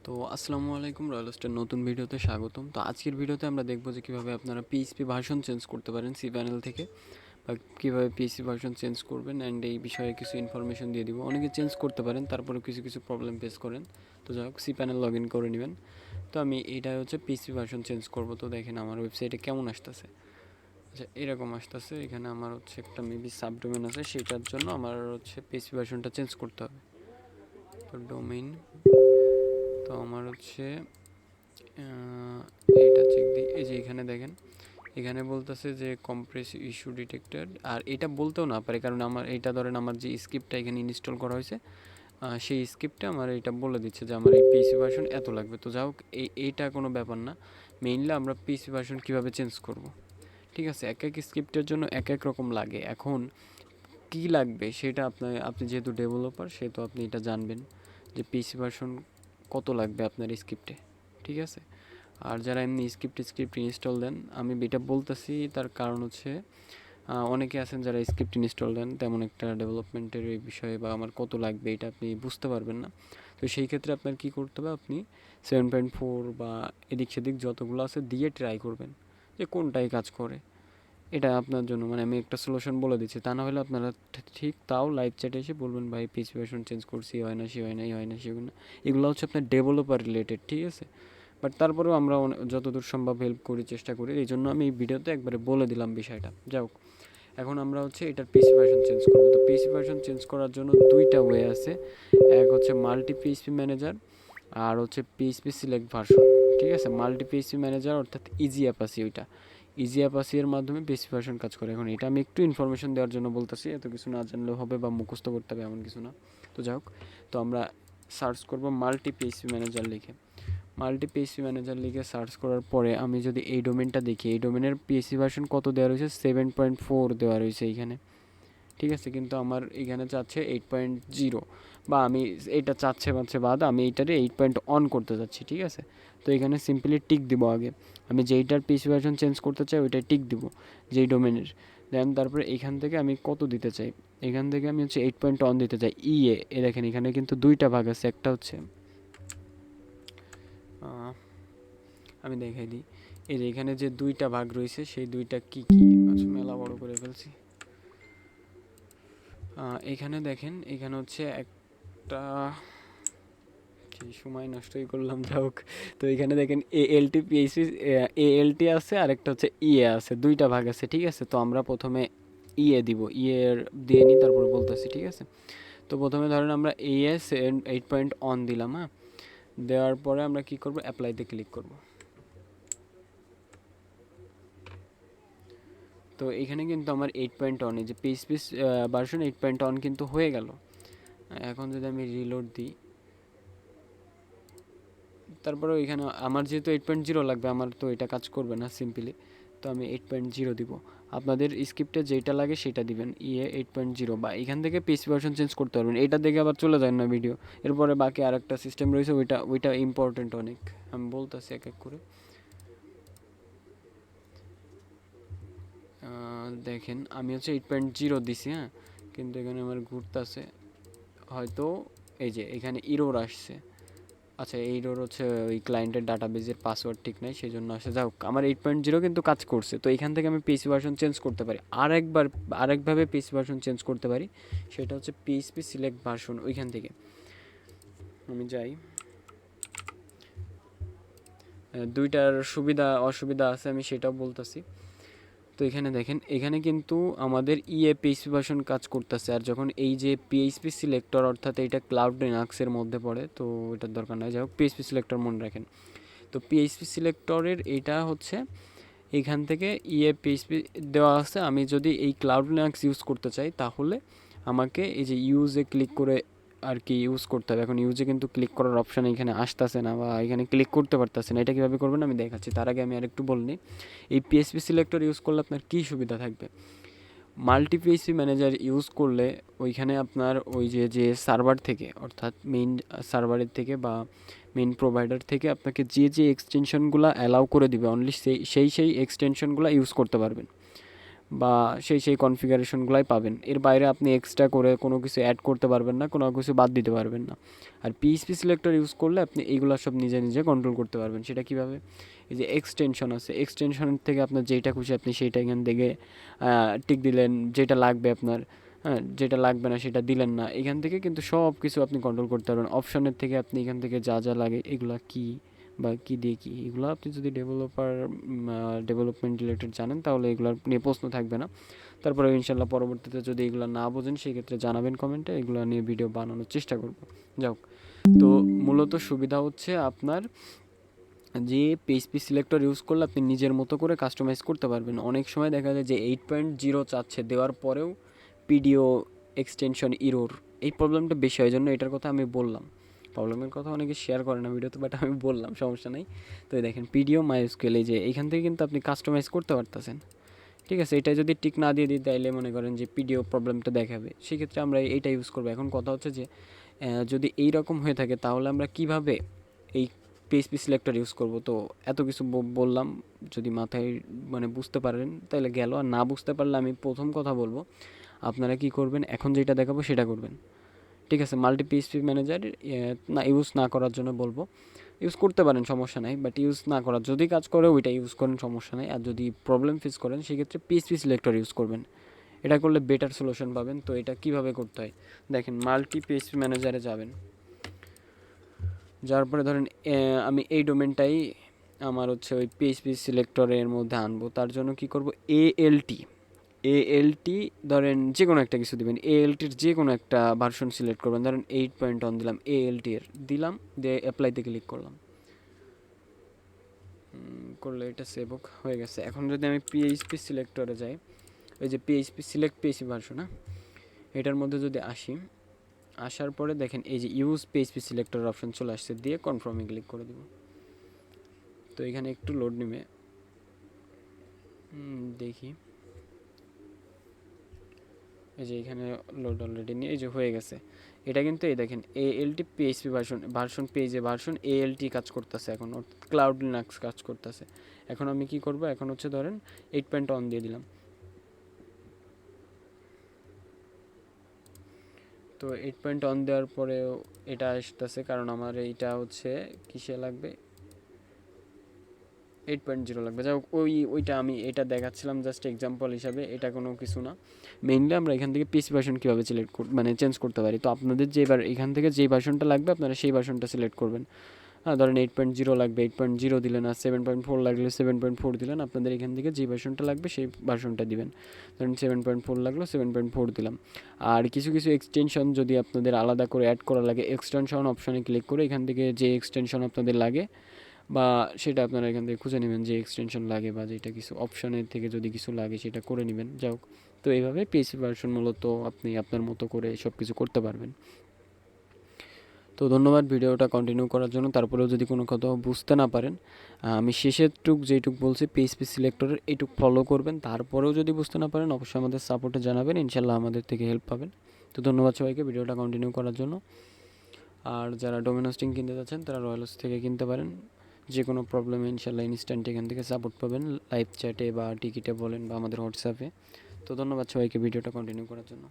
তো আসসালামু আলাইকুম, রয়্যাল হোস্টের নতুন ভিডিওতে স্বাগতম। তো আজকের ভিডিওতে আমরা দেখব যে কীভাবে আপনারা পিএইচপি ভার্সন চেঞ্জ করতে পারেন cPanel থেকে, বা কীভাবে পিএইচপি ভার্সন চেঞ্জ করবেন, অ্যান্ড এই বিষয়ে কিছু ইনফরমেশন দিয়ে দিব। অনেকে চেঞ্জ করতে পারেন, তারপরে কিছু কিছু প্রবলেম ফেস করেন। তো যাই হোক, cPanel লগ ইন করে নেবেন। তো আমি এইটা হচ্ছে পিএইচপি ভার্সন চেঞ্জ করব। তো দেখেন আমার ওয়েবসাইটে কেমন আসতেছে। আচ্ছা, এরকম আসতেছে। এখানে আমার হচ্ছে একটা মেবি সাবডোমেন আছে, সেটার জন্য আমার হচ্ছে পিএইচপি ভার্সনটা চেঞ্জ করতে হবে। তো ডোমেইন, তো আমার হচ্ছে এইটা চেক দিই। এই যে এখানে দেখেন, এখানে বলতেছে যে কম্প্রেস ইস্যু ডিটেক্টেড, আর এটা বলতেও না পারে, কারণ আমার এইটা ধরেন আমার যে স্ক্রিপ্টটা এখানে ইনস্টল করা হয়েছে, সেই স্ক্রিপ্টে আমার এটা বলে দিচ্ছে যে আমার এই পিসি ভার্সন এত লাগবে। তো যাই হোক, এইটা কোনো ব্যাপার না। মেইনলি আমরা পিসি ভার্সন কীভাবে চেঞ্জ করব, ঠিক আছে। এক এক স্ক্রিপ্টের জন্য এক এক রকম লাগে। এখন কি লাগবে সেটা আপনি যেহেতু ডেভেলপার, সেহেতু আপনি এটা জানবেন যে পিসি ভার্সন কত লাগবে আপনার স্ক্রিপ্টে, ঠিক আছে। আর যারা এমনি স্ক্রিপ্ট ইনস্টল দেন, আমি এটা বলতেছি তার কারণ হচ্ছে অনেকে আছেন যারা স্ক্রিপ্ট ইনস্টল দেন, তেমন একটা ডেভেলপমেন্টের এই বিষয়ে বা আমার কত লাগবে এটা আপনি বুঝতে পারবেন না। তো সেই ক্ষেত্রে আপনার কী করতে হবে, আপনি 7.4 বা এদিক সেদিক যতগুলো আছে দিয়ে ট্রাই করবেন যে কোনটাই কাজ করে। এটা আপনার জন্য, মানে আমি একটা সলিউশন বলে দিচ্ছি। তা না হলে আপনারা ঠিক তাও লাইভ চ্যাটে এসে বলবেন ভাই পিসি ভার্সন চেঞ্জ করছি, হয় না, সে হয় না, এই হয় না, সে হয় না। এগুলো হচ্ছে আপনার ডেভেলপার রিলেটেড, ঠিক আছে। বাট তারপরেও আমরা যতদূর সম্ভব হেল্প করি, চেষ্টা করি। এই জন্য আমি এই ভিডিওতে একবারে বলে দিলাম বিষয়টা। যাই হোক, এখন আমরা হচ্ছে এটার পিসি ভার্সন চেঞ্জ করবো। তো পিসি ভার্সন চেঞ্জ করার জন্য দুইটা ওয়ে আছে। এক হচ্ছে মাল্টি পিএইচপি ম্যানেজার, আর হচ্ছে পিএইচপি সিলেক্ট ভার্সন, ঠিক আছে। মাল্টি পিএইচপি ম্যানেজার অর্থাৎ ইজি অ্যাপাসি, ওইটা ইজি অ্যাপাসি এর মাধ্যমে পিএইচপি ভার্সন কাজ করে। এখন এটা আমি একটু ইনফরমেশন দেওয়ার জন্য বলতেছি, এত কিছু না জানলেও হবে বা মুখস্থ করতে হবে এমন কিছু না। তো যাই হোক, তো আমরা সার্চ করব মাল্টি পিএইচপি ম্যানেজার লিখে। মাল্টি পিএইচপি ম্যানেজার লিখে সার্চ করার পরে আমি যদি এই ডোমেনটা দেখি, এই ডোমেনের পিএইচপি ভার্সন কত দেওয়া রয়েছে, 7.4 দেওয়া রয়েছে এইখানে, ঠিক আছে। কিন্তু আমার এখানে চাচ্ছে 8.0, বা আমি এটা চাচ্ছে বাদ আমি এইটারে 8 অন করতে যাচ্ছি, ঠিক আছে। তো এখানে সিম্পলি টিক দিব আগে। আমি যেইটার পিসি ভার্সন চেঞ্জ করতে চাই ওইটাই টিক দিব, যেই ডোমেনের। দেন তারপরে এখান থেকে আমি কত দিতে চাই, এখান থেকে আমি হচ্ছে 8 অন দিতে চাই। এ দেখেন এখানে কিন্তু দুইটা ভাগ আছে। একটা হচ্ছে আমি দেখাই দিই, এই যে এখানে যে দুইটা ভাগ রয়েছে, সেই দুইটা কি কি, আচ্ছা মেলা বড় করে ফেলছি। এখানে দেখেন, এখানে হচ্ছে একটা সময় নষ্টই করলাম, যাওক। তো এখানে দেখেন এএলটি পিএইচপি, এএলটি আছে, আর একটা হচ্ছে আছে, দুইটা ভাগ আছে, ঠিক আছে। তো আমরা প্রথমে দিব, দিয়ে নিই, তারপর বলতেছি, ঠিক আছে। তো প্রথমে ধরেন আমরা এএস 8 অন দিলাম। হ্যাঁ, দেওয়ার পরে আমরা কি করব, অ্যাপ্লাইতে ক্লিক করব। তো এখানে কিন্তু আমার 8 অন, এই যে পিএইচপি ভার্সন 8 অন কিন্তু হয়ে গেল। এখন যদি আমি রিলোড দিই, তারপরে এখানে আমার যেহেতু 8.0 লাগবে, আমার তো এটা কাজ করবে না সিম্পলি। তো আমি 8.0 দিব। আপনাদের স্ক্রিপ্টে যেটা লাগে সেটা দিবেন, 8.0, বা এখান থেকে পিসি ভার্সন চেঞ্জ করতে পারবেন। এটা দেখে আবার চলে যায় না ভিডিও। এরপরে বাকি আর একটা সিস্টেম রয়েছে, ওইটা ইম্পর্টেন্ট অনেক, আমি বলতেছি এক এক করে। দেখেন আমি হচ্ছে 8.0 দিছি, হ্যাঁ, কিন্তু এখানে আমার ঘুরতেছে হয়তো, এই যে এখানে ইরোর আসছে। আচ্ছা, এই ডোর হচ্ছে ওই ক্লায়েন্টের ডাটাবেজের পাসওয়ার্ড ঠিক নাই, সেই জন্য আসে। যাই হোক, আমার 8.0 কিন্তু কাজ করছে। তো এখান থেকে আমি পিসি ভার্সন চেঞ্জ করতে পারি। আরেকভাবে পিসি ভার্সন চেঞ্জ করতে পারি, সেটা হচ্ছে পিএইচপি সিলেক্ট ভার্সন। ওইখান থেকে আমি যাই। দুইটার সুবিধা অসুবিধা আছে, আমি সেটাও বলতেছি। তো এখানে দেখেন, এখানে কিন্তু আমাদের পিএইচপি ভার্সন কাজ করতেছে। আর যখন এই যে পিএইচপি সিলেক্টর, অর্থাৎ এইটা ক্লাউড লিনাক্সের মধ্যে পড়ে, তো এটার দরকার নয়। যাই হোক, পিএইচপি সিলেক্টর মনে রাখেন। তো পিএইচপি সিলেক্টরের এইটা হচ্ছে এখান থেকে পিএইচপি দেওয়া আছে। আমি যদি এই ক্লাউড লিনাক্স ইউজ করতে চাই, তাহলে আমাকে এই যে ইউজে ক্লিক করে আর কি ইউজ করতে হবে। এখন ইউজে কিন্তু ক্লিক করার অপশান এখানে আসতেছে না, বা এখানে ক্লিক করতে পারতেছে না। এটা কীভাবে করবেন আমি দেখাচ্ছি। তার আগে আমি আরেকটু বলিনি, এই পিএইচপি সিলেক্টর ইউজ করলে আপনার কী সুবিধা থাকবে। মাল্টি পিএইচপি ম্যানেজার ইউজ করলে ওইখানে আপনার ওই যে সার্ভার থেকে, অর্থাৎ মেইন সার্ভারের থেকে বা মেইন প্রোভাইডার থেকে আপনাকে যে এক্সটেনশনগুলো অ্যালাউ করে দিবে, অনলি সেই এক্সটেনশনগুলো ইউজ করতে পারবেন। বা সেই কনফিগারেশনগুলাই পাবেন। এর বাইরে আপনি এক্সট্রা করে কোনো কিছু অ্যাড করতে পারবেন না, কোনো কিছু বাদ দিতে পারবেন না। আর পিএইচপি সিলেক্টর ইউজ করলে আপনি এইগুলো সব নিজে নিজে কন্ট্রোল করতে পারবেন। সেটা কীভাবে? এই যে এক্সটেনশন আছে, এক্সটেনশনের থেকে আপনার যেইটা খুশি আপনি সেইটা এখান থেকে টিক দিলেন, যেটা লাগবে আপনার, হ্যাঁ, যেটা লাগবে না সেটা দিলেন না। এখান থেকে কিন্তু সব কিছু আপনি কন্ট্রোল করতে পারবেন। অপশনের থেকে আপনি এখান থেকে যা যা লাগে এগুলা কী বা কী দিয়ে কী, এগুলো আপনি যদি ডেভেলপমেন্ট রিলেটেড জানেন তাহলে এগুলো নিয়ে প্রশ্ন থাকবে না। তারপরে ইনশাল্লাহ পরবর্তীতে যদি এগুলো না বোঝেন সেক্ষেত্রে জানাবেন কমেন্টে, এগুলো নিয়ে ভিডিও বানানোর চেষ্টা করব। যাক, তো মূলত সুবিধা হচ্ছে আপনার যে পিএইচপি সিলেক্টর ইউজ করলে আপনি নিজের মতো করে কাস্টমাইজ করতে পারবেন। অনেক সময় দেখা যায় যে 8.0 চাচ্ছে, দেওয়ার পরেও পিডিও এক্সটেনশন ইরোর, এই প্রবলেমটা বেশি হয়, জন্য এটার কথা আমি বললাম। প্রবলেমের কথা অনেকে শেয়ার করে না ভিডিওতে, বাট আমি বললাম, সমস্যা নাই। তো দেখেন পিডিও মাইস্কুয়েল, এই যে এইখান থেকে কিন্তু আপনি কাস্টমাইজ করতে পারতেছেন। ঠিক আছে, এটা যদি টিক না দিয়ে দিই তাইলে মনে করেন যে পিডিও প্রবলেমটা দেখাবে, সেক্ষেত্রে আমরা এইটা ইউজ করবো। এখন কথা হচ্ছে যে যদি এই রকম হয়ে থাকে তাহলে আমরা কিভাবে এই পিএইচপি সিলেক্টর ইউজ করব। তো এত কিছু বললাম, যদি মাথায় মানে বুঝতে পারেন তাহলে গেল, আর না বুঝতে পারলে আমি প্রথম কথা বলবো আপনারা কি করবেন, এখন যেটা দেখাবো সেটা করবেন। ঠিক আছে, মাল্টি পিএইচপি ম্যানেজার না ইউজ না করার জন্য বলবো। ইউজ করতে পারেন, সমস্যা নাই, বাট ইউজ না করার, যদি কাজ করে ওইটা ইউজ করেন, সমস্যা নাই। আর যদি প্রবলেম ফেস করেন সেক্ষেত্রে পিএইচপি সিলেক্টর ইউজ করবেন, এটা করলে বেটার সলিউশন পাবেন। তো এটা কিভাবে করতে হয় দেখেন, মাল্টি পিএইচপি ম্যানেজারে যাবেন, যার পরে ধরেন আমি এই ডোমেনটাই আমার হচ্ছে ওই পিএইচপি সিলেক্টরের মধ্যে আনবো। তার জন্য কি করব, এএলটি ধরেন যে কোনো একটা কিছু দিবেন, এএলটির যে কোনো একটা ভার্সন সিলেক্ট করবেন, ধরেন 8.1 দিলাম, এএলটি এর দিলাম, দিয়ে অ্যাপ্লাইতে ক্লিক করলাম, করলে এটা সেভ হয়ে গেছে। এখন যদি আমি পিএইচপি সিলেক্টরে যাই, ওই যে পিএইচপি সিলেক্ট পিএইচপি ভার্সন, হ্যাঁ, এটার মধ্যে যদি আসি, আসার পরে দেখেন এই যে ইউজ পিএইচপি সিলেক্টর অপশন চলে আসছে, দিয়ে কনফার্মে ক্লিক করে দিব। তো এখানে একটু লোড নেবে, দেখি, এই যে এখানে লোড অলরেডি নিয়ে এই যে হয়ে গেছে। এটা কিন্তু এই দেখেন এএলটি পিএইচপি ভার্সন পেজে ভার্সন এএলটি কাজ করতেছে, এখন ক্লাউড লিনাক্স কাজ করতেছে। এখন আমি কি করব, এখন হচ্ছে ধরেন 8.1 দিয়ে দিলাম। তো 8.1 দেওয়ার পরে এটা আসতেছে, কারণ আমার এইটা হচ্ছে কিসে লাগবে, 8.0 লাগবে। যাই হোক, ওইটা আমি এটা দেখাচ্ছিলাম জাস্ট এক্সাম্পল হিসাবে, এটা কোনো কিছু না। মেইনলি আমরা এখান থেকে পিসি ভার্সন কীভাবে সিলেক্ট মানে চেঞ্জ করতে পারি। তো আপনাদের এখান থেকে যেই ভার্সনটা লাগবে আপনারা সেই ভার্সনটা সিলেক্ট করবেন। হ্যাঁ, ধরেন 8.0 লাগবে, 8.0 দিলেন, আর 7.4 লাগলে 7.4 দিলেন। আপনাদের এখান থেকে যে ভার্সনটা লাগবে সেই ভার্সনটা দিবেন। ধরেন 7.4 লাগলো, 7.4 দিলাম। আর কিছু কিছু এক্সটেনশন যদি আপনাদের আলাদা করে অ্যাড করা লাগে, এক্সটেনশন অপশনে ক্লিক করে এখান থেকে যে এক্সটেনশন আপনাদের লাগে বা সেটা আপনারা এখান থেকে খুঁজে নেবেন যে এক্সটেনশন লাগে, বা যেটা কিছু অপশনের থেকে যদি কিছু লাগে সেটা করে নেবেন। যাই হোক, তো এইভাবে পিএইচপি ভার্সন মূলত আপনি আপনার মতো করে সব কিছু করতে পারবেন। তো ধন্যবাদ ভিডিওটা কন্টিনিউ করার জন্য। তারপরেও যদি কোনো কথা বুঝতে না পারেন, আমি শেষের যেটুক বলছি পিএইচপি সিলেক্টরের এইটুক ফলো করবেন। তারপরেও যদি বুঝতে না পারেন অবশ্যই আমাদের সাপোর্টে জানাবেন, ইনশাল্লাহ আমাদের থেকে হেল্প পাবেন। তো ধন্যবাদ সবাইকে ভিডিওটা কন্টিনিউ করার জন্য। আর যারা ডোমেন হোস্টিং কিনতে যাচ্ছেন তারা রয়্যাল হোস্ট থেকে কিনতে পারেন। যে কোনো প্রবলেমে ইনশাল্লাহ ইনস্ট্যান্ট এখান থেকে সাপোর্ট পাবেন, লাইভ চ্যাটে বা টিকিটে বলেন বা আমাদের হোয়াটসঅ্যাপে। তো ধন্যবাদ সবাইকে ভিডিওটা কন্টিনিউ করার জন্য।